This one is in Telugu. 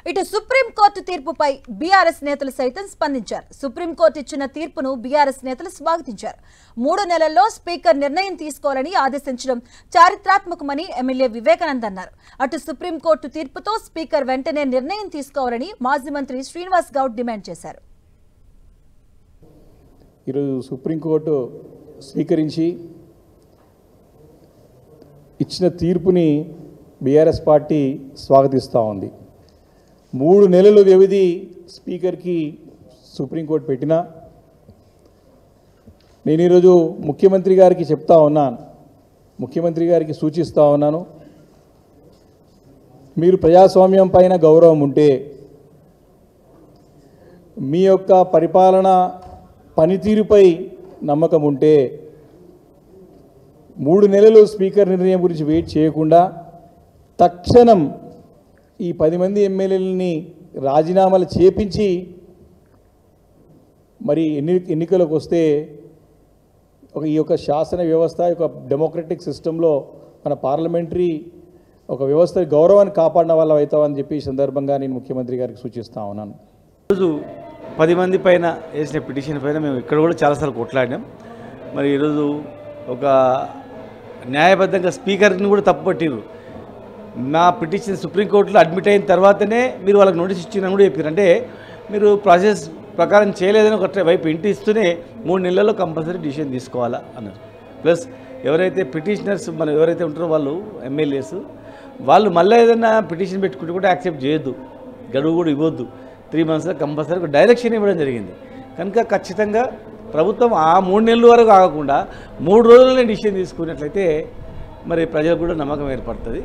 ఇటు సుప్రీంకోర్టు తీర్పుపై బీఆర్ఎస్ నేతలు సైతం స్పందించారు. సుప్రీంకోర్టు ఇచ్చిన తీర్పును బీఆర్ఎస్ నేతలు స్వాగతించారు. 3 నెలల్లో స్పీకర్ నిర్ణయం తీసుకోవాలని ఆదేశించడం చారిత్రాత్మకమని ఎమ్మెల్యే వివేకానంద్ అన్నారు. అటు సుప్రీంకోర్టు తీర్పుతో స్పీకర్ వెంటనే నిర్ణయం తీసుకోవాలని మాజీ మంత్రి శ్రీనివాస్ గౌడ్ డిమాండ్ చేశారు. ఈరోజు సుప్రీంకోర్టు స్వీకరించి ఇచ్చిన తీర్పుని బీఆర్ఎస్ పార్టీ స్వాగతిస్తూ ఉంది. 3 నెలల వ్యవధి స్పీకర్కి సుప్రీంకోర్టు పెట్టినా నేను ఈరోజు ముఖ్యమంత్రి గారికి చెప్తా ఉన్నాను, ముఖ్యమంత్రి గారికి సూచిస్తూ ఉన్నాను, మీరు ప్రజాస్వామ్యం పైన గౌరవం ఉంటే, మీ యొక్క పరిపాలన పనితీరుపై నమ్మకం ఉంటే 3 నెలలు స్పీకర్ నిర్ణయం గురించి వెయిట్ చేయకుండా తక్షణం ఈ 10 మంది ఎమ్మెల్యేలని రాజీనామాలు చేపించి మరి ఎన్నికలకు వస్తే ఈ యొక్క శాసన వ్యవస్థ యొక్క డెమోక్రటిక్ సిస్టంలో మన పార్లమెంటరీ ఒక వ్యవస్థ గౌరవాన్ని కాపాడిన వాళ్ళం అవుతామని చెప్పి ఈ సందర్భంగా నేను ముఖ్యమంత్రి గారికి సూచిస్తూ ఉన్నాను. ఈరోజు 10 మంది పైన వేసిన పిటిషన్ పైన మేము ఇక్కడ కూడా చాలాసార్లు కొట్లాడినాం. మరి ఈరోజు ఒక న్యాయబద్ధంగా స్పీకర్ని కూడా తప్పుపట్టిరు. మా పిటిషన్ సుప్రీంకోర్టులో అడ్మిట్ అయిన తర్వాతనే మీరు వాళ్ళకి నోటీస్ ఇచ్చినా కూడా చెప్పారు. అంటే మీరు ప్రాసెస్ ప్రకారం చేయలేదని ఒక వైపు ఇంటి ఇస్తూనే 3 నెలల్లో కంపల్సరీ డిసిషన్ తీసుకోవాలా అన్నారు. ప్లస్ ఎవరైతే పిటిషనర్స్ మనం ఎవరైతే ఉంటారో వాళ్ళు ఎమ్మెల్యేస్ వాళ్ళు మళ్ళీ ఏదైనా పిటిషన్ పెట్టుకుంటే కూడా యాక్సెప్ట్ చేయొద్దు, గడువు కూడా ఇవ్వద్దు. 3 మంత్స్లో కంపల్సరీ ఒక డైరెక్షన్ ఇవ్వడం జరిగింది. కనుక ఖచ్చితంగా ప్రభుత్వం ఆ 3 నెలల వరకు ఆగకుండా 3 రోజులనే డిసిషన్ తీసుకున్నట్లయితే మరి ప్రజలకు కూడా నమ్మకం ఏర్పడుతుంది.